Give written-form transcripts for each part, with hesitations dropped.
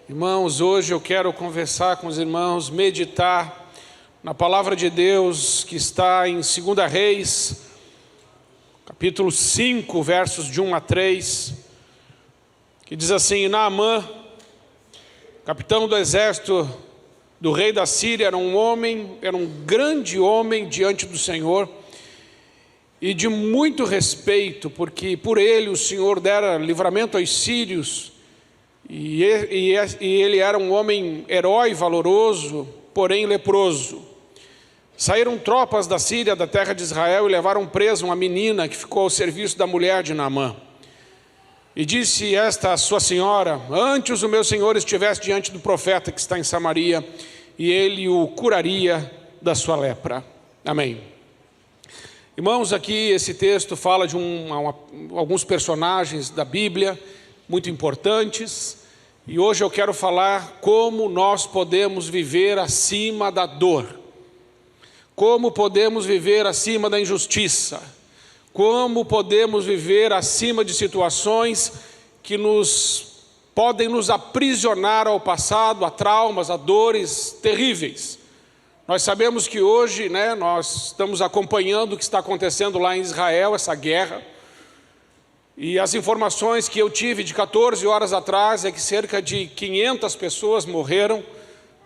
Irmãos, hoje eu quero conversar com os irmãos, meditar na palavra de Deus que está em 2 Reis, capítulo 5, versos de 1 a 3, que diz assim: Naamã, capitão do exército do rei da Síria, era um grande homem diante do Senhor e de muito respeito, porque por ele o Senhor dera livramento aos sírios. E ele era um homem herói, valoroso, porém leproso. Saíram tropas da Síria, da terra de Israel, e levaram presa uma menina que ficou ao serviço da mulher de Naamã. E disse esta a sua senhora: antes o meu senhor estivesse diante do profeta que está em Samaria, e ele o curaria da sua lepra. Amém. Irmãos, aqui esse texto fala de alguns personagens da Bíblia muito importantes. E hoje eu quero falar como nós podemos viver acima da dor, como podemos viver acima da injustiça, como podemos viver acima de situações que podem nos aprisionar ao passado, a traumas, a dores terríveis. Nós sabemos que hoje, nós estamos acompanhando o que está acontecendo lá em Israel, essa guerra. E as informações que eu tive de 14 horas atrás é que cerca de 500 pessoas morreram,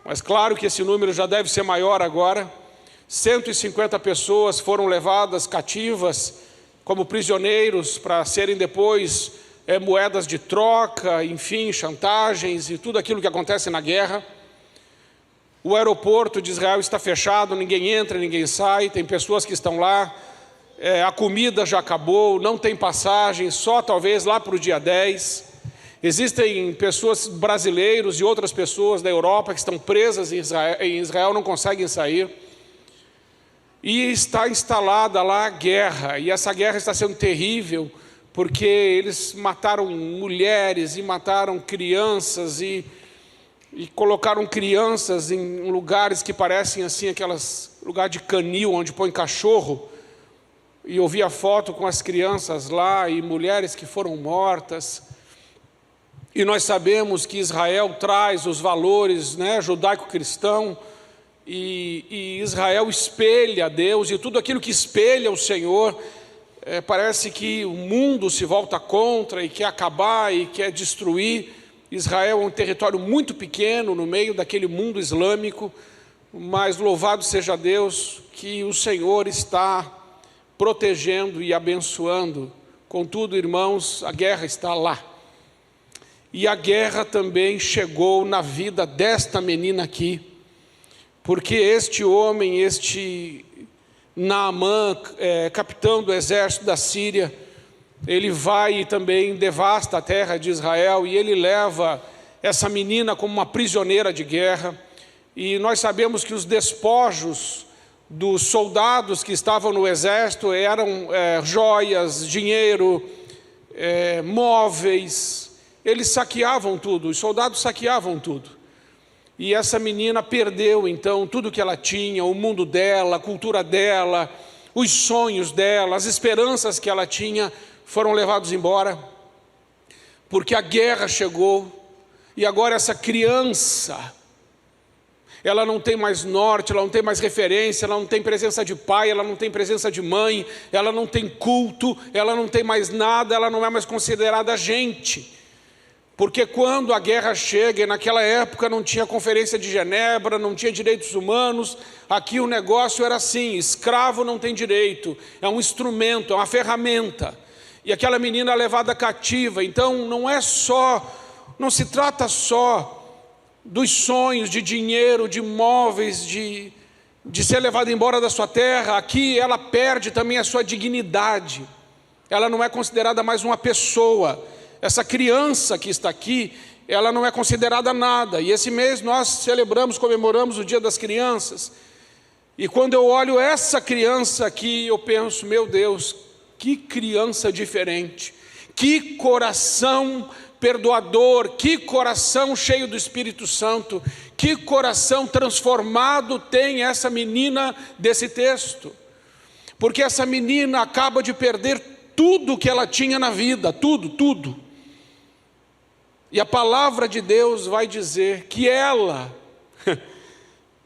mas claro que esse número já deve ser maior agora. 150 pessoas foram levadas cativas como prisioneiros para serem depois moedas de troca, enfim, chantagens e tudo aquilo que acontece na guerra. O aeroporto de Israel está fechado, ninguém entra, ninguém sai, tem pessoas que estão lá. A comida já acabou, não tem passagem, só talvez lá para o dia 10. Existem pessoas, brasileiros e outras pessoas da Europa que estão presas em Israel, não conseguem sair. E está instalada lá a guerra, e essa guerra está sendo terrível, porque eles mataram mulheres e mataram crianças e colocaram crianças em lugares que parecem assim, lugar de canil, onde põe cachorro. E eu vi a foto com as crianças lá e mulheres que foram mortas. E nós sabemos que Israel traz os valores judaico-cristão, e Israel espelha Deus, e tudo aquilo que espelha o Senhor, parece que o mundo se volta contra e quer acabar e quer destruir. Israel é um território muito pequeno no meio daquele mundo islâmico, mas louvado seja Deus que o Senhor está protegendo e abençoando. Contudo, irmãos, a guerra está lá. E a guerra também chegou na vida desta menina aqui, porque este homem, este Naamã, capitão do exército da Síria, ele vai e também devasta a terra de Israel, e ele leva essa menina como uma prisioneira de guerra. E nós sabemos que os despojos dos soldados que estavam no exército eram joias, dinheiro, móveis. Eles saqueavam tudo, os soldados saqueavam tudo. E essa menina perdeu então tudo que ela tinha, o mundo dela, a cultura dela, os sonhos dela, as esperanças que ela tinha foram levados embora, porque a guerra chegou. E agora essa criança, ela não tem mais norte, ela não tem mais referência, ela não tem presença de pai, ela não tem presença de mãe, ela não tem culto, ela não tem mais nada, ela não é mais considerada gente. Porque quando a guerra chega, e naquela época não tinha Conferência de Genebra, não tinha direitos humanos, aqui o negócio era assim: escravo não tem direito, é um instrumento, é uma ferramenta. E aquela menina é levada cativa. Então não se trata só dos sonhos, de dinheiro, de móveis, de ser levada embora da sua terra. Aqui ela perde também a sua dignidade. Ela não é considerada mais uma pessoa. Essa criança que está aqui, ela não é considerada nada. E esse mês nós comemoramos o Dia das Crianças. E quando eu olho essa criança aqui, eu penso: meu Deus, que criança diferente, que coração perdoador, que coração cheio do Espírito Santo, que coração transformado tem essa menina desse texto. Porque essa menina acaba de perder tudo que ela tinha na vida, tudo. E a palavra de Deus vai dizer que ela,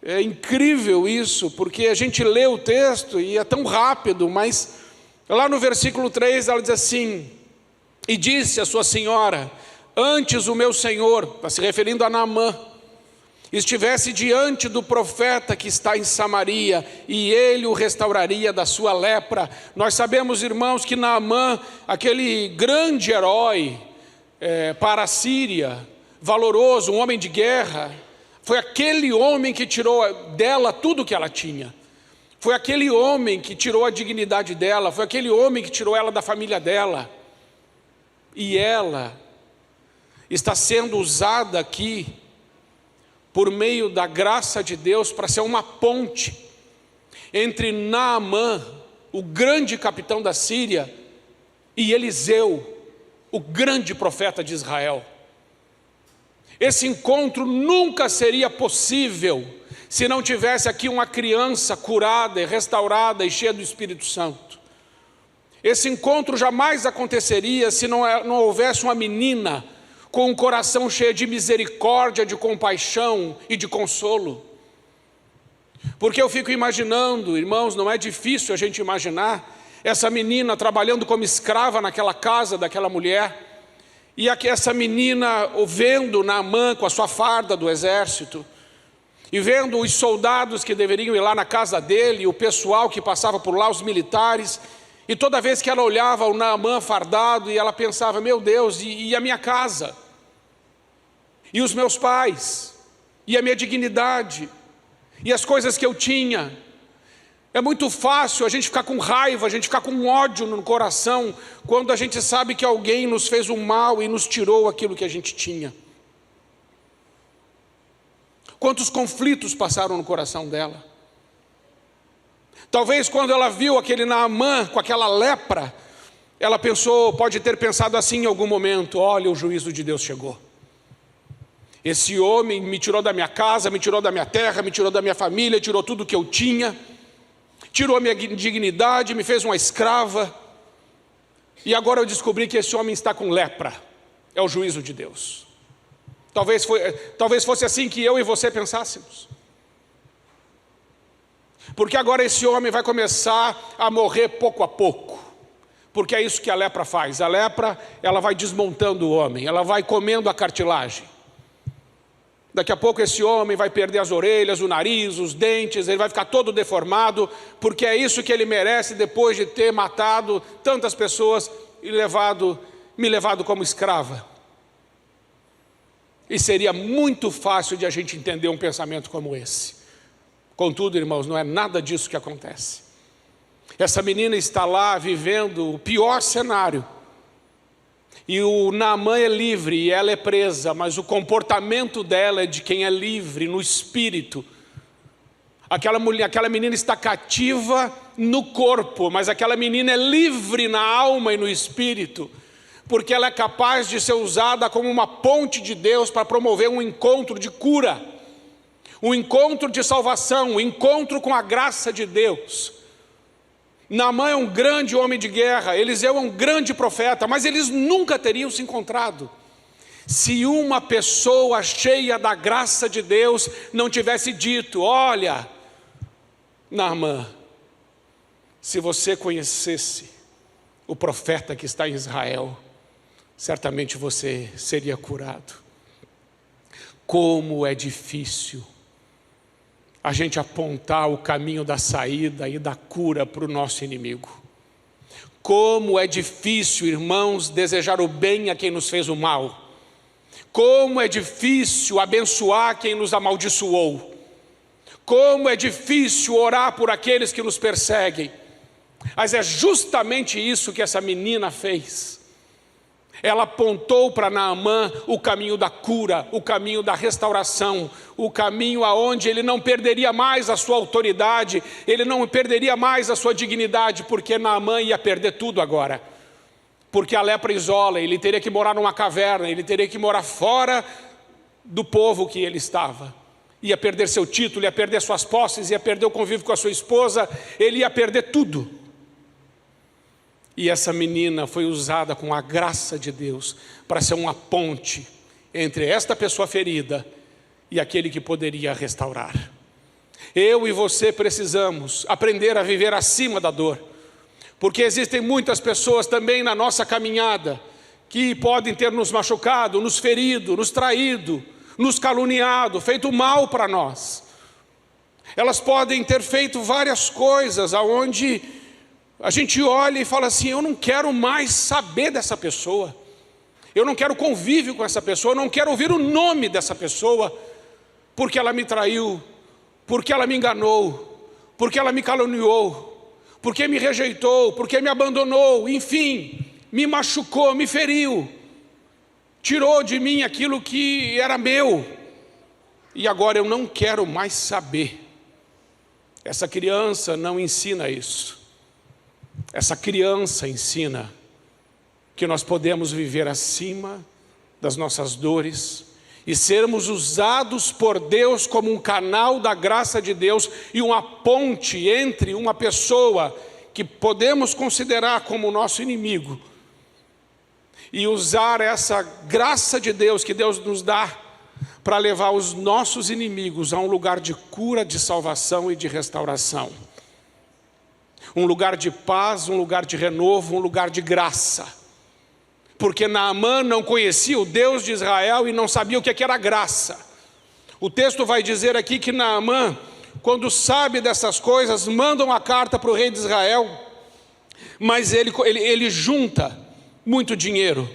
é incrível isso, porque a gente lê o texto e é tão rápido, mas lá no versículo 3 ela diz assim: e disse a sua senhora, antes o meu senhor, está se referindo a Naamã, estivesse diante do profeta que está em Samaria, e ele o restauraria da sua lepra. Nós sabemos, irmãos, que Naamã, aquele grande herói para a Síria, valoroso, um homem de guerra, foi aquele homem que tirou dela tudo que ela tinha. Foi aquele homem que tirou a dignidade dela, foi aquele homem que tirou ela da família dela. E ela está sendo usada aqui, por meio da graça de Deus, para ser uma ponte entre Naamã, o grande capitão da Síria, e Eliseu, o grande profeta de Israel. Esse encontro nunca seria possível se não tivesse aqui uma criança curada e restaurada e cheia do Espírito Santo. Esse encontro jamais aconteceria se não houvesse uma menina com um coração cheio de misericórdia, de compaixão e de consolo. Porque eu fico imaginando, irmãos, não é difícil a gente imaginar essa menina trabalhando como escrava naquela casa daquela mulher, e essa menina vendo Naamã com a sua farda do exército, e vendo os soldados que deveriam ir lá na casa dele, o pessoal que passava por lá, os militares, e toda vez que ela olhava o Naamã fardado, e ela pensava: meu Deus, e a minha casa? E os meus pais? E a minha dignidade? E as coisas que eu tinha? É muito fácil a gente ficar com raiva, a gente ficar com ódio no coração, quando a gente sabe que alguém nos fez um mal e nos tirou aquilo que a gente tinha. Quantos conflitos passaram no coração dela? Talvez quando ela viu aquele Naamã com aquela lepra, ela pensou, pode ter pensado assim em algum momento: olha, o juízo de Deus chegou. Esse homem me tirou da minha casa, me tirou da minha terra, me tirou da minha família, tirou tudo que eu tinha, tirou a minha dignidade, me fez uma escrava, e agora eu descobri que esse homem está com lepra. É o juízo de Deus. Talvez fosse assim que eu e você pensássemos. Porque agora esse homem vai começar a morrer pouco a pouco. Porque é isso que a lepra faz. A lepra, ela vai desmontando o homem, ela vai comendo a cartilagem. Daqui a pouco esse homem vai perder as orelhas, o nariz, os dentes, ele vai ficar todo deformado, porque é isso que ele merece depois de ter matado tantas pessoas e me levado como escrava. E seria muito fácil de a gente entender um pensamento como esse. Contudo, irmãos, não é nada disso que acontece. Essa menina está lá vivendo o pior cenário. E o Naamã é livre e ela é presa, mas o comportamento dela é de quem é livre no espírito. Aquela menina está cativa no corpo, mas aquela menina é livre na alma e no espírito, porque ela é capaz de ser usada como uma ponte de Deus para promover um encontro de cura, um encontro de salvação, um encontro com a graça de Deus. Naamã é um grande homem de guerra, Eliseu é um grande profeta, mas eles nunca teriam se encontrado se uma pessoa cheia da graça de Deus não tivesse dito: olha, Naamã, se você conhecesse o profeta que está em Israel, certamente você seria curado. Como é difícil a gente apontar o caminho da saída e da cura para o nosso inimigo. Como é difícil, irmãos, desejar o bem a quem nos fez o mal. Como é difícil abençoar quem nos amaldiçoou. Como é difícil orar por aqueles que nos perseguem. Mas é justamente isso que essa menina fez. Ela apontou para Naamã o caminho da cura, o caminho da restauração, o caminho aonde ele não perderia mais a sua autoridade, ele não perderia mais a sua dignidade, porque Naamã ia perder tudo agora. Porque a lepra isola, ele teria que morar numa caverna, ele teria que morar fora do povo que ele estava. Ia perder seu título, ia perder suas posses, ia perder o convívio com a sua esposa, ele ia perder tudo. E essa menina foi usada com a graça de Deus para ser uma ponte entre esta pessoa ferida e aquele que poderia restaurar. Eu e você precisamos aprender a viver acima da dor, porque existem muitas pessoas também na nossa caminhada que podem ter nos machucado, nos ferido, nos traído, nos caluniado, feito mal para nós. Elas podem ter feito várias coisas aonde a gente olha e fala assim: eu não quero mais saber dessa pessoa, eu não quero convívio com essa pessoa, eu não quero ouvir o nome dessa pessoa, porque ela me traiu, porque ela me enganou, porque ela me caluniou, porque me rejeitou, porque me abandonou, enfim, me machucou, me feriu, tirou de mim aquilo que era meu, e agora eu não quero mais saber. Essa criança não ensina isso. Essa criança ensina que nós podemos viver acima das nossas dores e sermos usados por Deus como um canal da graça de Deus e uma ponte entre uma pessoa que podemos considerar como nosso inimigo e usar essa graça de Deus que Deus nos dá para levar os nossos inimigos a um lugar de cura, de salvação e de restauração. Um lugar de paz, um lugar de renovo, um lugar de graça. Porque Naamã não conhecia o Deus de Israel e não sabia o que era graça. O texto vai dizer aqui que Naamã, quando sabe dessas coisas, manda uma carta para o rei de Israel, mas ele junta muito dinheiro.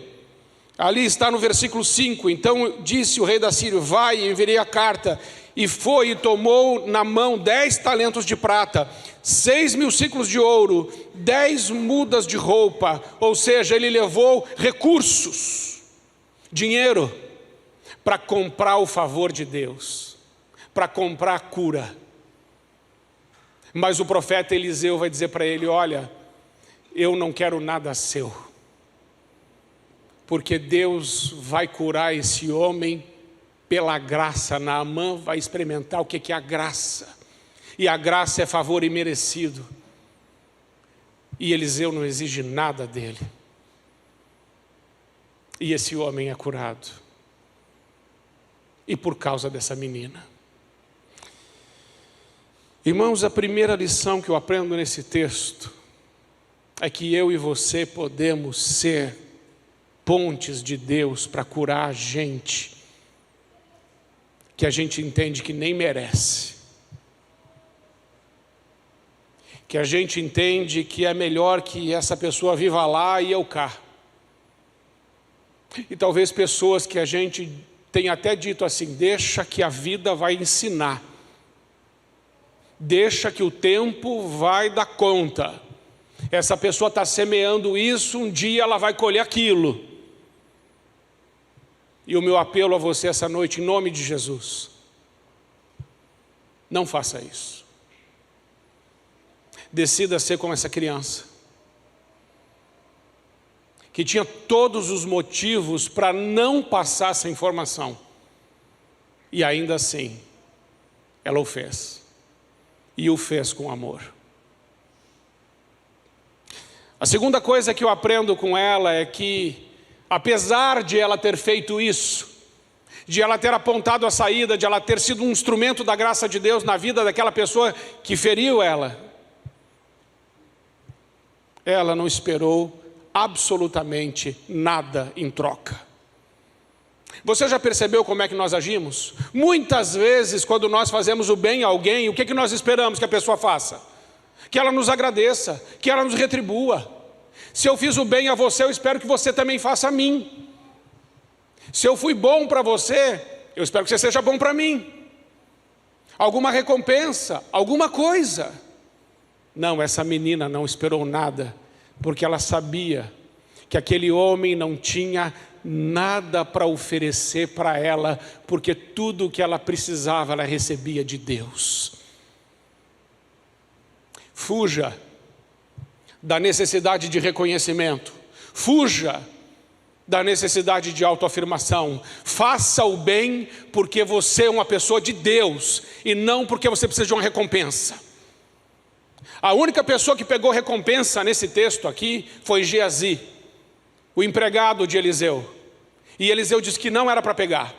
Ali está no versículo 5, então disse o rei da Síria: vai, enviarei a carta. E foi e tomou na mão 10 talentos de prata, 6.000 ciclos de ouro, 10 mudas de roupa. Ou seja, ele levou recursos, dinheiro, para comprar o favor de Deus, para comprar a cura. Mas o profeta Eliseu vai dizer para ele: olha, eu não quero nada seu, porque Deus vai curar esse homem pela graça. Naamã vai experimentar o que é a graça, e a graça é favor imerecido, e Eliseu não exige nada dele, e esse homem é curado, e por causa dessa menina. Irmãos, a primeira lição que eu aprendo nesse texto é que eu e você podemos ser pontes de Deus para curar a gente que a gente entende que nem merece, que a gente entende que é melhor que essa pessoa viva lá e eu cá. E talvez pessoas que a gente tenha até dito assim: deixa que a vida vai ensinar, deixa que o tempo vai dar conta, essa pessoa está semeando isso, um dia ela vai colher aquilo. E o meu apelo a você essa noite, em nome de Jesus: não faça isso. Decida ser como essa criança, que tinha todos os motivos para não passar essa informação, e ainda assim ela o fez, e o fez com amor. A segunda coisa que eu aprendo com ela é que, apesar de ela ter feito isso, de ela ter apontado a saída, de ela ter sido um instrumento da graça de Deus na vida daquela pessoa que feriu ela não esperou absolutamente nada em troca. Você já percebeu como é que nós agimos? Muitas vezes, quando nós fazemos o bem a alguém, o que nós esperamos que a pessoa faça? Que ela nos agradeça, que ela nos retribua. Se eu fiz o bem a você, eu espero que você também faça a mim. Se eu fui bom para você, eu espero que você seja bom para mim. Alguma recompensa, alguma coisa. Não, essa menina não esperou nada, porque ela sabia que aquele homem não tinha nada para oferecer para ela, porque tudo o que ela precisava, ela recebia de Deus. Fuja da necessidade de reconhecimento, fuja da necessidade de autoafirmação. Faça o bem porque você é uma pessoa de Deus e não porque você precisa de uma recompensa. A única pessoa que pegou recompensa nesse texto aqui foi Geazi, o empregado de Eliseu. E Eliseu disse que não era para pegar.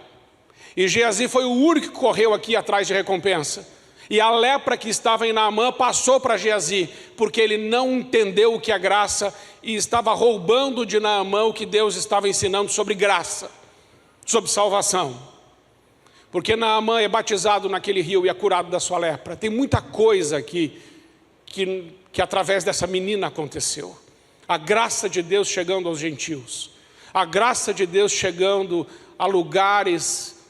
E Geazi foi o único que correu aqui atrás de recompensa. E a lepra que estava em Naamã passou para Geazi, porque ele não entendeu o que é graça e estava roubando de Naamã o que Deus estava ensinando sobre graça, sobre salvação. Porque Naamã é batizado naquele rio e é curado da sua lepra. Tem muita coisa aqui que através dessa menina aconteceu. A graça de Deus chegando aos gentios. A graça de Deus chegando a lugares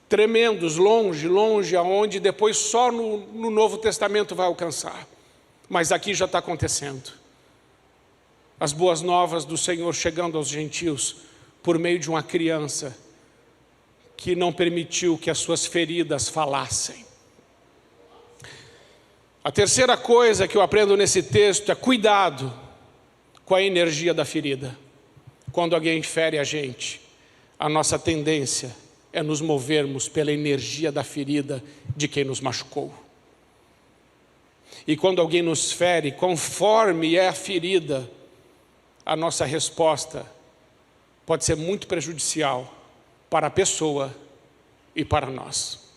tremendos, longe, aonde depois só no Novo Testamento vai alcançar. Mas aqui já está acontecendo. As boas novas do Senhor chegando aos gentios por meio de uma criança que não permitiu que as suas feridas falassem. A terceira coisa que eu aprendo nesse texto é cuidado com a energia da ferida. Quando alguém fere a gente, a nossa tendência é nos movermos pela energia da ferida de quem nos machucou. E quando alguém nos fere, conforme é a ferida, a nossa resposta pode ser muito prejudicial para a pessoa e para nós.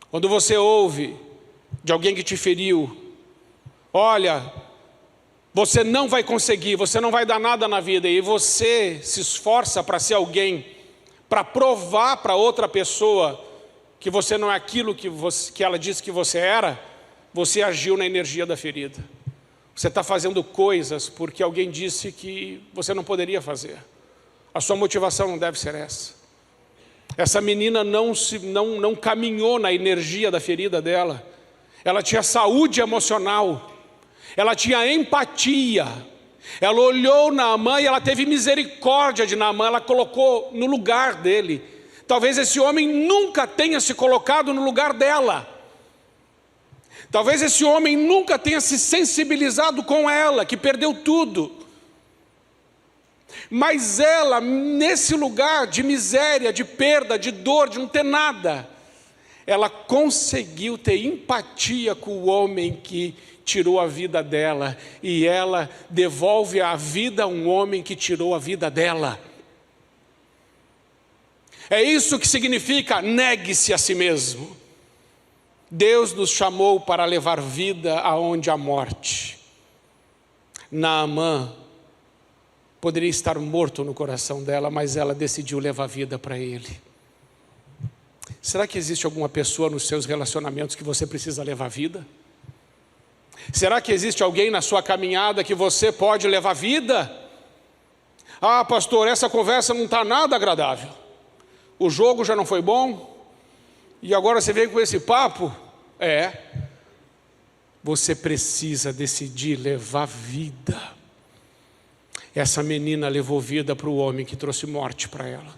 Quando você ouve de alguém que te feriu, olha, você não vai conseguir, você não vai dar nada na vida, e você se esforça para ser alguém, para provar para outra pessoa que você não é aquilo que ela disse que você era, você agiu na energia da ferida. Você está fazendo coisas porque alguém disse que você não poderia fazer. A sua motivação não deve ser essa. Essa menina não caminhou na energia da ferida dela. Ela tinha saúde emocional. Ela tinha empatia. Ela olhou Naamã e ela teve misericórdia de Naamã. Ela colocou no lugar dele. Talvez esse homem nunca tenha se colocado no lugar dela. Talvez esse homem nunca tenha se sensibilizado com ela, que perdeu tudo. Mas ela, nesse lugar de miséria, de perda, de dor, de não ter nada, ela conseguiu ter empatia com o homem que tirou a vida dela. E ela devolve a vida a um homem que tirou a vida dela. É isso que significa negue-se a si mesmo. Deus nos chamou para levar vida aonde há morte. Naamã poderia estar morto no coração dela, mas ela decidiu levar vida para ele. Será que existe alguma pessoa nos seus relacionamentos que você precisa levar vida? Será que existe alguém na sua caminhada que você pode levar vida? Ah, pastor, essa conversa não está nada agradável. O jogo já não foi bom. E agora você vem com esse papo? Você precisa decidir levar vida. Essa menina levou vida para o homem que trouxe morte para ela.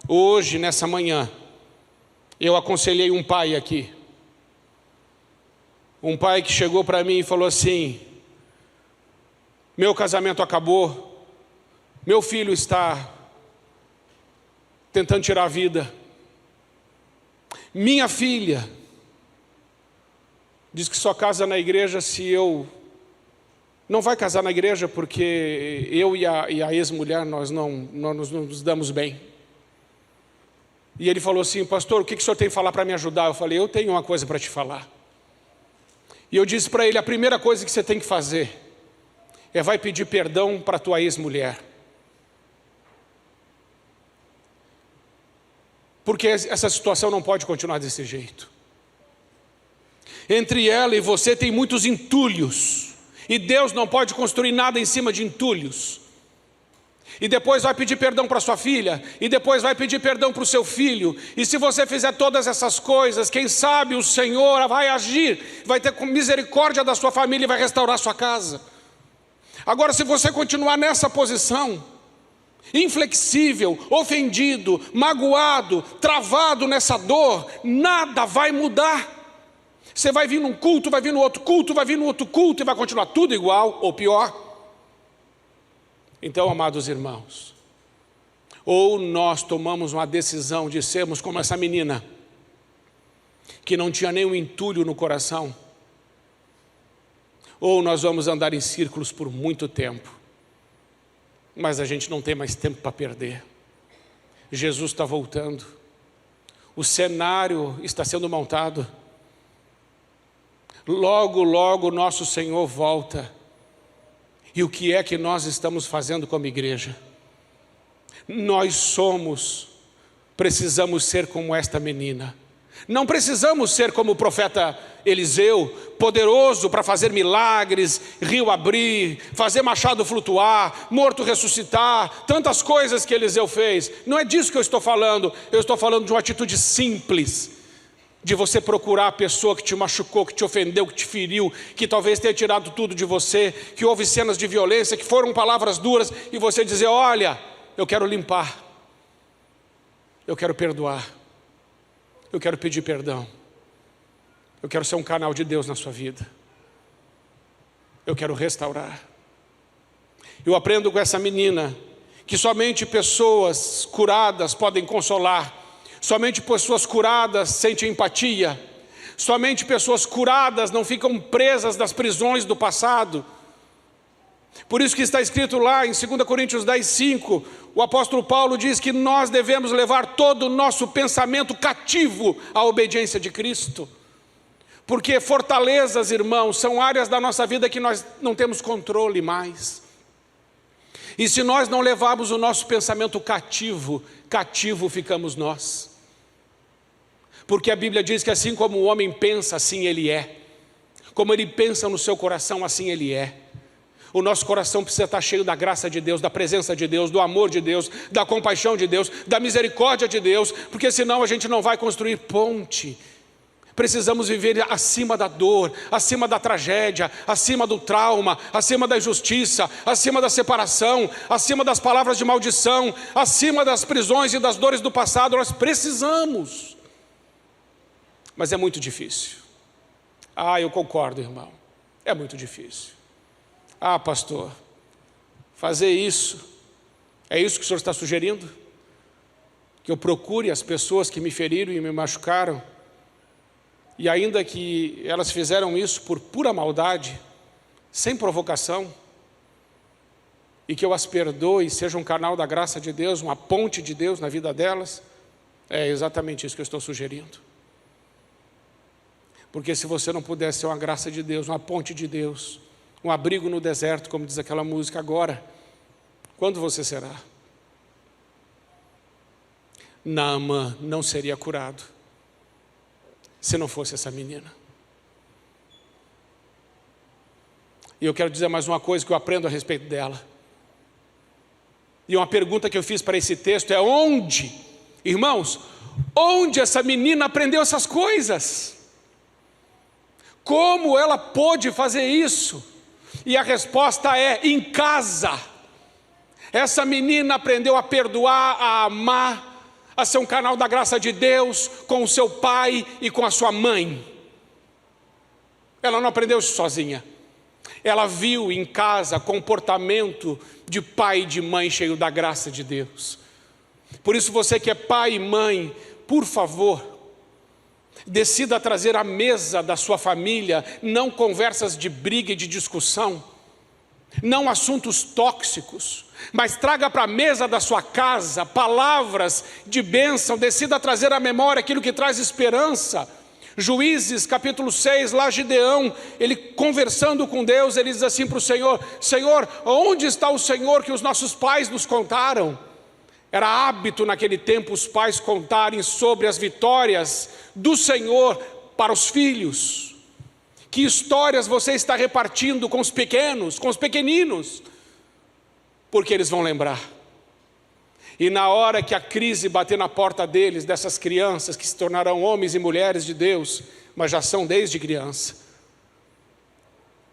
Hoje, nessa manhã, eu aconselhei um pai aqui. Um pai que chegou para mim e falou assim: meu casamento acabou, meu filho está tentando tirar a vida. Minha filha diz que só casa na igreja se eu... Não vai casar na igreja porque eu e a ex-mulher, nós não nos damos bem. E ele falou assim: pastor, o que o senhor tem que falar para me ajudar? Eu falei: eu tenho uma coisa para te falar. E eu disse para ele: a primeira coisa que você tem que fazer vai pedir perdão para a tua ex-mulher. Porque essa situação não pode continuar desse jeito. Entre ela e você tem muitos entulhos. E Deus não pode construir nada em cima de entulhos. E depois vai pedir perdão para sua filha. E depois vai pedir perdão para o seu filho. E se você fizer todas essas coisas, quem sabe o Senhor vai agir, vai ter misericórdia da sua família e vai restaurar a sua casa. Agora, se você continuar nessa posição, inflexível, ofendido, magoado, travado nessa dor, nada vai mudar. Você vai vir num culto, vai vir no outro culto, vai vir no outro culto e vai continuar tudo igual ou pior. Então, amados irmãos, ou nós tomamos uma decisão de sermos como essa menina, que não tinha nenhum entulho no coração, ou nós vamos andar em círculos por muito tempo. Mas a gente não tem mais tempo para perder. Jesus está voltando. O cenário está sendo montado. Logo, logo nosso Senhor volta. E o que é que nós estamos fazendo como igreja? Nós precisamos ser como esta menina. Não precisamos ser como o profeta Eliseu, poderoso para fazer milagres, rio abrir, fazer machado flutuar, morto ressuscitar, tantas coisas que Eliseu fez. Não é disso que eu estou falando de uma atitude simples, de você procurar a pessoa que te machucou, que te ofendeu, que te feriu, que talvez tenha tirado tudo de você, que houve cenas de violência, que foram palavras duras, e você dizer: olha, eu quero limpar, eu quero perdoar, eu quero pedir perdão, eu quero ser um canal de Deus na sua vida, eu quero restaurar. Eu aprendo com essa menina que somente pessoas curadas podem consolar, somente pessoas curadas sentem empatia, somente pessoas curadas não ficam presas nas prisões do passado. Por isso que está escrito lá em 2 Coríntios 10:5, o apóstolo Paulo diz que nós devemos levar todo o nosso pensamento cativo à obediência de Cristo. Porque fortalezas, irmãos, são áreas da nossa vida que nós não temos controle mais. E se nós não levarmos o nosso pensamento cativo, cativo ficamos nós. Porque a Bíblia diz que assim como o homem pensa, assim ele é. Como ele pensa no seu coração, assim ele é. O nosso coração precisa estar cheio da graça de Deus, da presença de Deus, do amor de Deus, da compaixão de Deus, da misericórdia de Deus, porque senão a gente não vai construir ponte. Precisamos viver acima da dor, acima da tragédia, acima do trauma, acima da injustiça, acima da separação, acima das palavras de maldição, acima das prisões e das dores do passado. Nós precisamos. Mas é muito difícil. Eu concordo, irmão. É muito difícil. Pastor, fazer isso, é isso que o senhor está sugerindo? Que eu procure as pessoas que me feriram e me machucaram, e ainda que elas fizeram isso por pura maldade, sem provocação, e que eu as perdoe, seja um canal da graça de Deus, uma ponte de Deus na vida delas? É exatamente isso que eu estou sugerindo. Porque se você não puder ser uma graça de Deus, uma ponte de Deus, um abrigo no deserto, como diz aquela música agora, quando você será? Naamã não seria curado se não fosse essa menina. E eu quero dizer mais uma coisa que eu aprendo a respeito dela. E uma pergunta que eu fiz para esse texto é: onde, irmãos, onde essa menina aprendeu essas coisas? Como ela pôde fazer isso? E a resposta é: em casa. Essa menina aprendeu a perdoar, a amar, a ser um canal da graça de Deus com o seu pai e com a sua mãe. Ela não aprendeu isso sozinha. Ela viu em casa comportamento de pai e de mãe cheio da graça de Deus. Por isso, você que é pai e mãe, por favor, decida trazer à mesa da sua família não conversas de briga e de discussão, não assuntos tóxicos, mas traga para a mesa da sua casa palavras de bênção. Decida trazer à memória aquilo que traz esperança. Juízes capítulo 6, lá Gideão, ele conversando com Deus, ele diz assim para o Senhor: Senhor, onde está o Senhor que os nossos pais nos contaram? Era hábito naquele tempo os pais contarem sobre as vitórias do Senhor para os filhos. Que histórias você está repartindo com os pequenos, com os pequeninos? Porque eles vão lembrar. E na hora que a crise bater na porta deles, dessas crianças que se tornarão homens e mulheres de Deus, mas já são desde criança.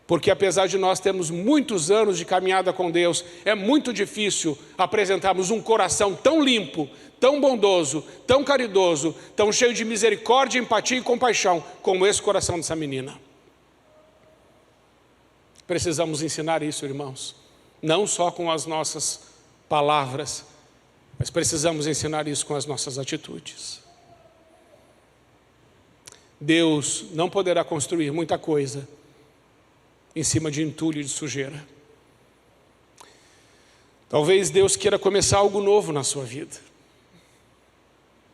Porque apesar de nós termos muitos anos de caminhada com Deus, é muito difícil apresentarmos um coração tão limpo, tão bondoso, tão caridoso, tão cheio de misericórdia, empatia e compaixão, como esse coração dessa menina. Precisamos ensinar isso, irmãos, não só com as nossas palavras, mas precisamos ensinar isso com as nossas atitudes. Deus não poderá construir muita coisa em cima de entulho e de sujeira. Talvez Deus queira começar algo novo na sua vida,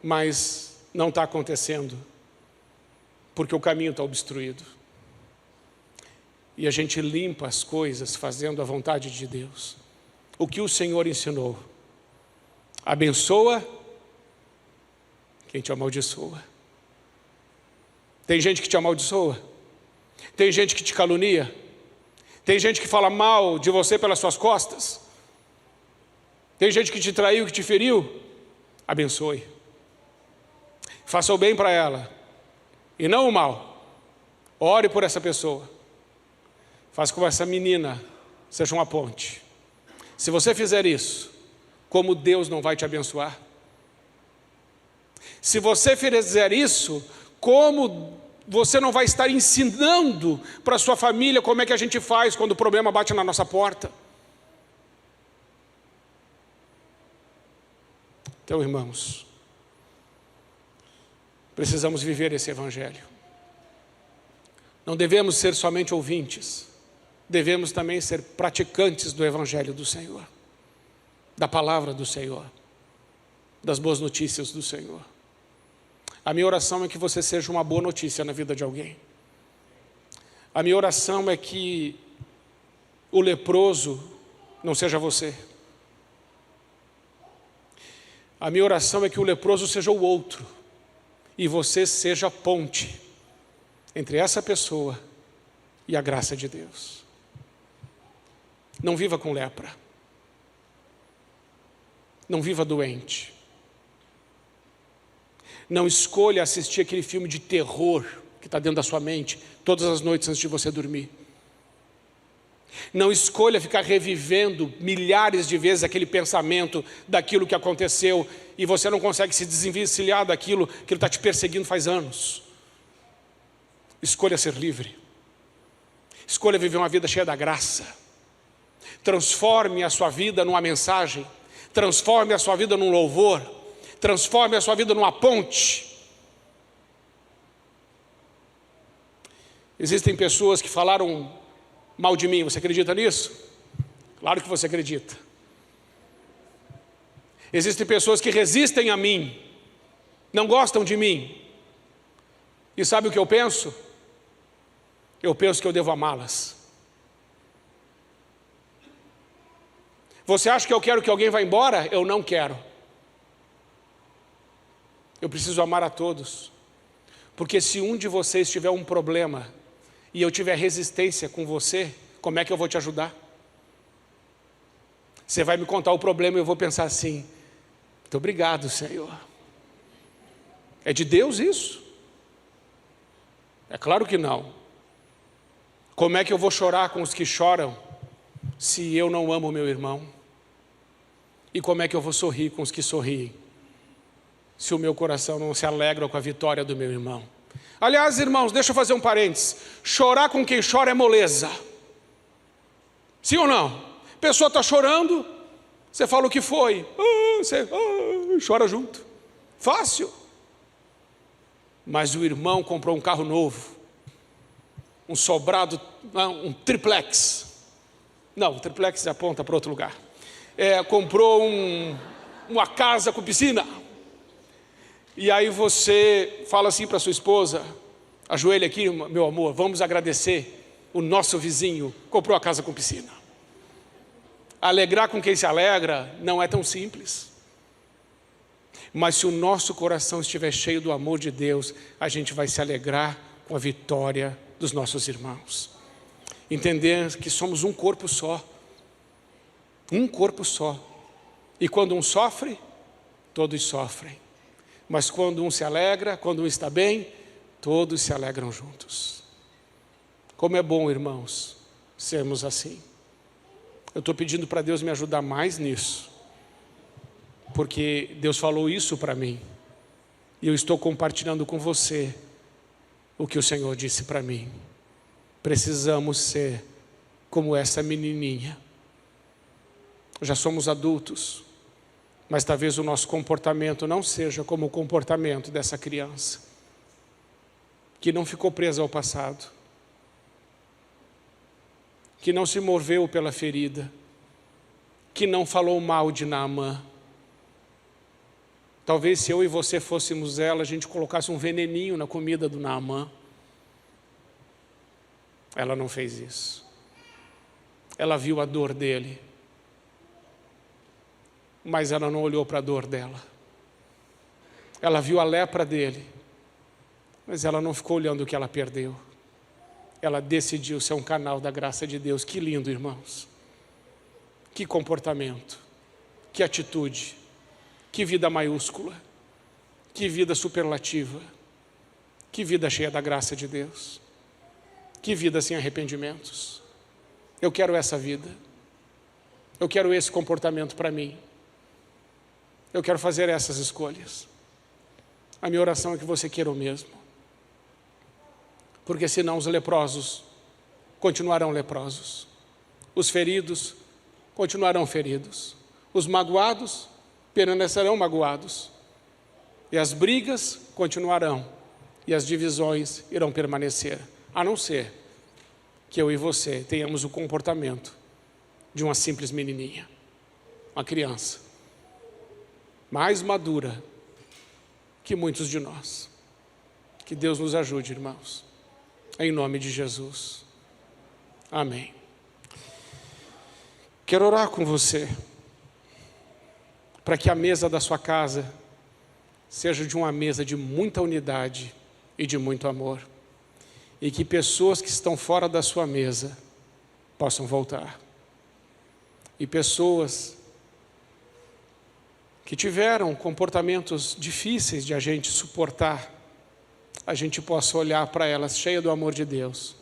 mas não está acontecendo, porque o caminho está obstruído. E a gente limpa as coisas fazendo a vontade de Deus. O que o Senhor ensinou: abençoa quem te amaldiçoa. Tem gente que te amaldiçoa, tem gente que te calunia, tem gente que fala mal de você pelas suas costas, tem gente que te traiu, que te feriu. Abençoe, faça o bem para ela e não o mal. Ore por essa pessoa, faça com que essa menina seja uma ponte. Se você fizer isso, como Deus não vai te abençoar? Se você fizer isso, como você não vai estar ensinando para a sua família como é que a gente faz quando o problema bate na nossa porta? Então, irmãos, precisamos viver esse evangelho. Não devemos ser somente ouvintes, devemos também ser praticantes do evangelho do Senhor, da palavra do Senhor, das boas notícias do Senhor. A minha oração é que você seja uma boa notícia na vida de alguém. A minha oração é que o leproso não seja você. A minha oração é que o leproso seja o outro, e você seja a ponte entre essa pessoa e a graça de Deus. Não viva com lepra. Não viva doente. Não escolha assistir aquele filme de terror que está dentro da sua mente todas as noites antes de você dormir. Não escolha ficar revivendo milhares de vezes aquele pensamento daquilo que aconteceu e você não consegue se desvencilhar daquilo que ele está te perseguindo faz anos. Escolha ser livre. Escolha viver uma vida cheia da graça. Transforme a sua vida numa mensagem. Transforme a sua vida num louvor. Transforme a sua vida numa ponte. Existem pessoas que falaram mal de mim. Você acredita nisso? Claro que você acredita. Existem pessoas que resistem a mim, não gostam de mim. E sabe o que eu penso? Eu penso que eu devo amá-las. Você acha que eu quero que alguém vá embora? Eu não quero. Eu preciso amar a todos. Porque se um de vocês tiver um problema e eu tiver resistência com você, como é que eu vou te ajudar? Você vai me contar o problema e eu vou pensar assim: muito obrigado, Senhor. É de Deus isso? É claro que não. Como é que eu vou chorar com os que choram se eu não amo o meu irmão? E como é que eu vou sorrir com os que sorriem se o meu coração não se alegra com a vitória do meu irmão? Aliás, irmãos, deixa eu fazer um parênteses. Chorar com quem chora é moleza. Sim ou não? A pessoa está chorando, você fala o que foi, você chora junto. Fácil. Mas o irmão comprou um carro novo, um sobrado, um triplex. Não, o triplex aponta para outro lugar. Comprou uma casa com piscina. E aí você fala assim para sua esposa: ajoelha aqui, meu amor, vamos agradecer, o nosso vizinho comprou a casa com piscina. Alegrar com quem se alegra não é tão simples. Mas se o nosso coração estiver cheio do amor de Deus, a gente vai se alegrar com a vitória dos nossos irmãos. Entender que somos um corpo só. Um corpo só. E quando um sofre, todos sofrem. Mas quando um se alegra, quando um está bem, todos se alegram juntos. Como é bom, irmãos, sermos assim. Eu estou pedindo para Deus me ajudar mais nisso, porque Deus falou isso para mim, e eu estou compartilhando com você o que o Senhor disse para mim. Precisamos ser como essa menininha. Já somos adultos, mas talvez o nosso comportamento não seja como o comportamento dessa criança, que não ficou presa ao passado, que não se moveu pela ferida, que não falou mal de Naamã. Talvez se eu e você fôssemos ela, a gente colocasse um veneninho na comida do Naamã. Ela não fez isso. Ela viu a dor dele, mas ela não olhou para a dor dela. Ela viu a lepra dele, mas ela não ficou olhando o que ela perdeu. Ela decidiu ser um canal da graça de Deus. Que lindo, irmãos. Que comportamento, que atitude, que vida maiúscula, que vida superlativa, que vida cheia da graça de Deus, que vida sem arrependimentos. Eu quero essa vida, eu quero esse comportamento para mim, eu quero fazer essas escolhas. A minha oração é que você queira o mesmo, porque senão os leprosos continuarão leprosos, os feridos continuarão feridos, os magoados permanecerão magoados, e as brigas continuarão, e as divisões irão permanecer, a não ser que eu e você tenhamos o comportamento de uma simples menininha, uma criança, mais madura que muitos de nós. Que Deus nos ajude, irmãos, em nome de Jesus. Amém. Quero orar com você, para que a mesa da sua casa seja de uma mesa de muita unidade e de muito amor, e que pessoas que estão fora da sua mesa possam voltar, e pessoas que tiveram comportamentos difíceis de a gente suportar, a gente possa olhar para elas cheia do amor de Deus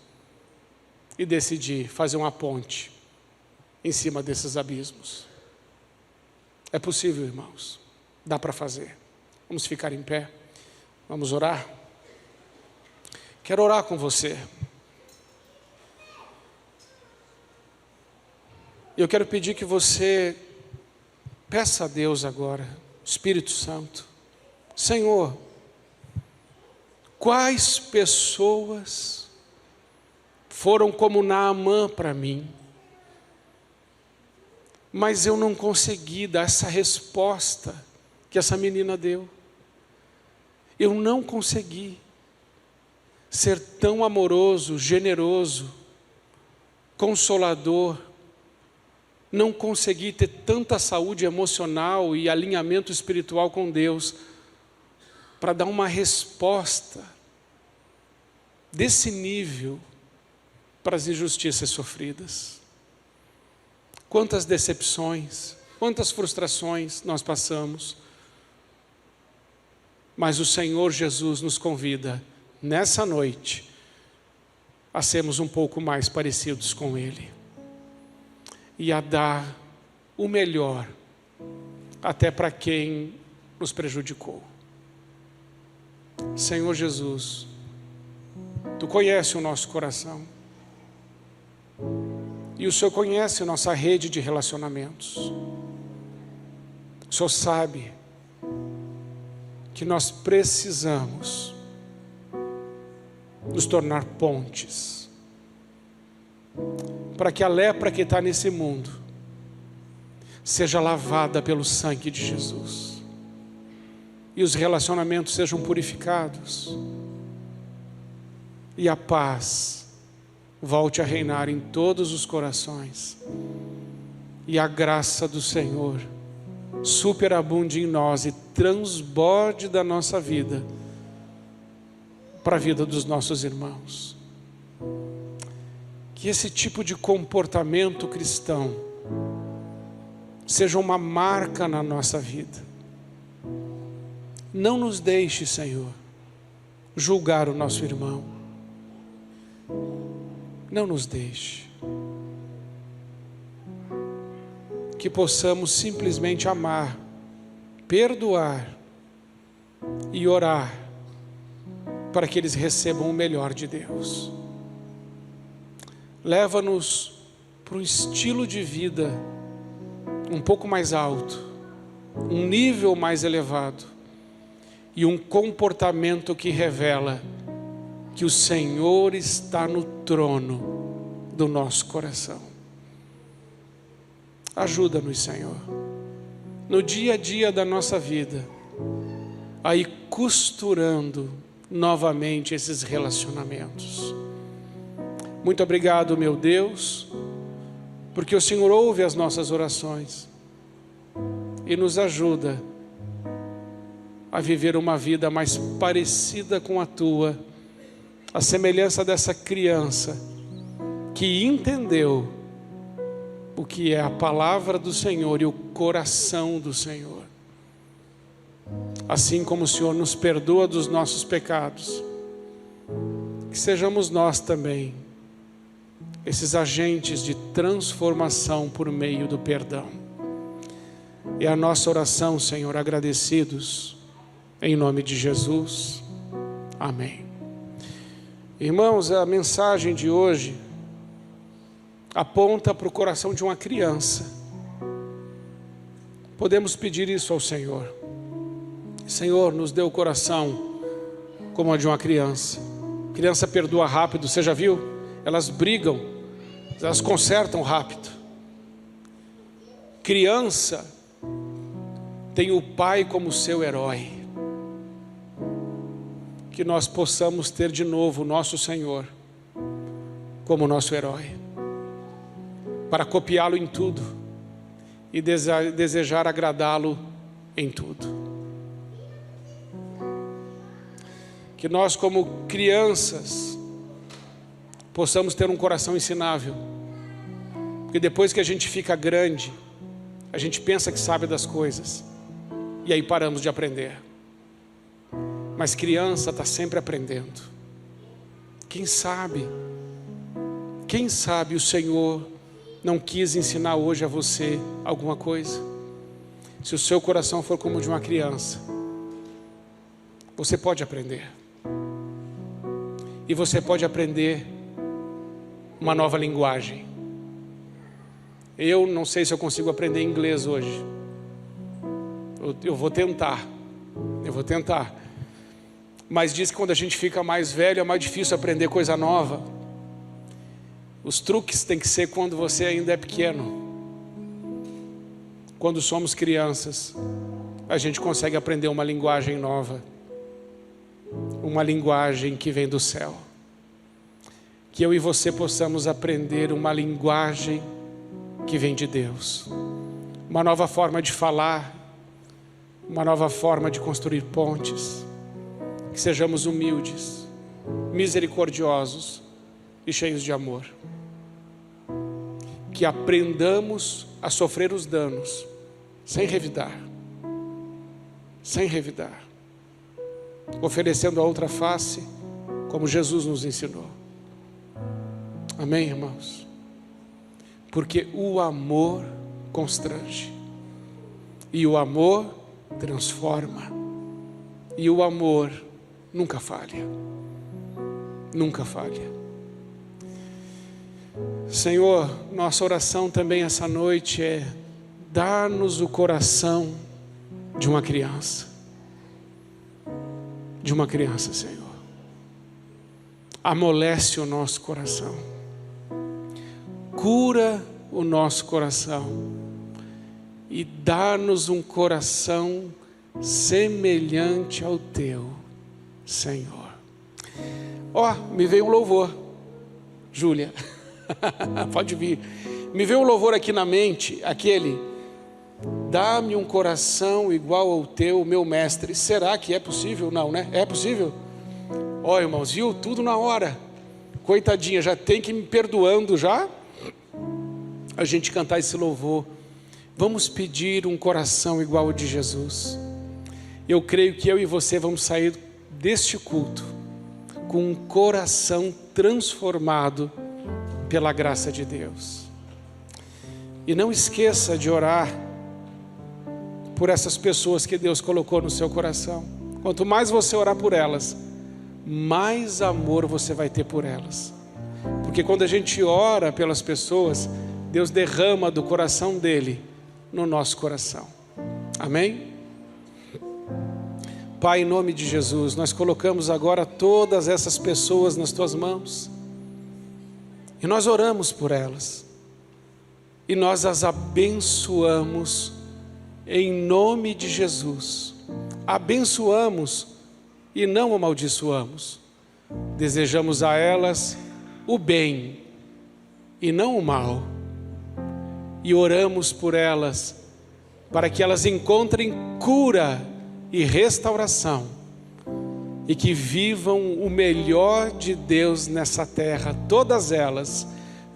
e decidir fazer uma ponte em cima desses abismos. É possível, irmãos, dá para fazer. Vamos ficar em pé, vamos orar. Quero orar com você. Eu quero pedir que você peça a Deus agora, Espírito Santo, Senhor, quais pessoas foram como Naamã para mim, mas eu não consegui dar essa resposta que essa menina deu. Eu não consegui ser tão amoroso, generoso, consolador, não consegui ter tanta saúde emocional e alinhamento espiritual com Deus para dar uma resposta desse nível para as injustiças sofridas. Quantas decepções, quantas frustrações nós passamos, mas o Senhor Jesus nos convida nessa noite a sermos um pouco mais parecidos com Ele e a dar o melhor até para quem nos prejudicou. Senhor Jesus, Tu conheces o nosso coração e o Senhor conhece a nossa rede de relacionamentos. O Senhor sabe que nós precisamos nos tornar pontes para que a lepra que está nesse mundo seja lavada pelo sangue de Jesus e os relacionamentos sejam purificados e a paz volte a reinar em todos os corações e a graça do Senhor superabunde em nós e transborde da nossa vida para a vida dos nossos irmãos. Que esse tipo de comportamento cristão seja uma marca na nossa vida. Não nos deixe, Senhor, julgar o nosso irmão. Não nos deixe. Que possamos simplesmente amar, perdoar e orar para que eles recebam o melhor de Deus. Leva-nos para um estilo de vida um pouco mais alto, um nível mais elevado e um comportamento que revela que o Senhor está no trono do nosso coração. Ajuda-nos, Senhor, no dia a dia da nossa vida, a ir costurando novamente esses relacionamentos. Muito obrigado, meu Deus, porque o Senhor ouve as nossas orações e nos ajuda a viver uma vida mais parecida com a Tua, a semelhança dessa criança que entendeu o que é a palavra do Senhor e o coração do Senhor. Assim como o Senhor nos perdoa dos nossos pecados, que sejamos nós também esses agentes de transformação por meio do perdão. É a nossa oração, Senhor, agradecidos, em nome de Jesus. Amém. Irmãos, a mensagem de hoje aponta para o coração de uma criança. Podemos pedir isso ao Senhor. Senhor, nos dê o coração como o de uma criança. Criança perdoa rápido, você já viu? Elas brigam, elas consertam rápido. Criança tem o pai como seu herói. Que nós possamos ter de novo o nosso Senhor como nosso herói, para copiá-lo em tudo e desejar agradá-lo em tudo. Que nós, como crianças, possamos ter um coração ensinável, porque depois que a gente fica grande, a gente pensa que sabe das coisas e aí paramos de aprender. Mas criança está sempre aprendendo. Quem sabe o Senhor não quis ensinar hoje a você alguma coisa? Se o seu coração for como o de uma criança, você pode aprender. E você pode aprender uma nova linguagem. Eu não sei se eu consigo aprender inglês hoje. Eu vou tentar. Mas diz que quando a gente fica mais velho é mais difícil aprender coisa nova. Os truques têm que ser quando você ainda é pequeno. Quando somos crianças, a gente consegue aprender uma linguagem nova. Uma linguagem que vem do céu. Que eu e você possamos aprender uma linguagem que vem de Deus. Uma nova forma de falar. Uma nova forma de construir pontes. Que sejamos humildes, misericordiosos e cheios de amor. Que aprendamos a sofrer os danos sem revidar. Oferecendo a outra face, como Jesus nos ensinou. Amém, irmãos? Porque o amor constrange. E o amor transforma. E o amor nunca falha. Senhor, nossa oração também essa noite é: dá-nos o coração de uma criança. Senhor. Amolece o nosso coração. Cura o nosso coração. E dá-nos um coração semelhante ao teu, Senhor. Me veio um louvor, Júlia. Pode vir. Me veio um louvor aqui na mente, aquele: dá-me um coração igual ao teu, meu mestre. Será que é possível? Não, né? É possível? Irmãos, viu? Tudo na hora. Coitadinha, já tem que ir me perdoando já. A gente cantar esse louvor. Vamos pedir um coração igual ao de Jesus. Eu creio que eu e você vamos sair deste culto com um coração transformado pela graça de Deus. E não esqueça de orar por essas pessoas que Deus colocou no seu coração. Quanto mais você orar por elas, mais amor você vai ter por elas. Porque quando a gente ora pelas pessoas, Deus derrama do coração dele no nosso coração. Amém? Pai, em nome de Jesus, nós colocamos agora todas essas pessoas nas tuas mãos. E nós oramos por elas. e nós as abençoamos em nome de Jesus. Abençoamos e não amaldiçoamos. Desejamos a elas o bem e não o mal. E oramos por elas, para que elas encontrem cura e restauração, e que vivam o melhor de Deus nessa terra. Todas elas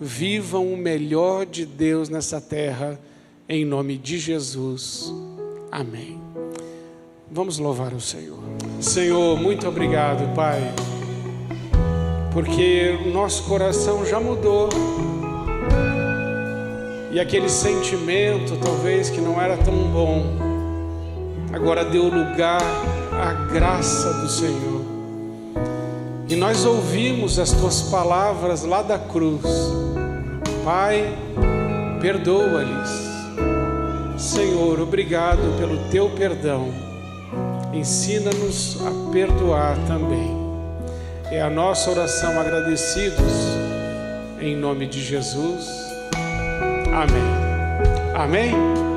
vivam o melhor de Deus nessa terra, em nome de Jesus. Amém. Vamos louvar o Senhor. Senhor, muito obrigado, Pai, porque o nosso coração já mudou, e aquele sentimento talvez que não era tão bom, agora deu lugar à graça do Senhor. E nós ouvimos as Tuas palavras lá da cruz. Pai, perdoa-lhes. Senhor, obrigado pelo Teu perdão. Ensina-nos a perdoar também. É a nossa oração, agradecidos, em nome de Jesus. Amém. Amém.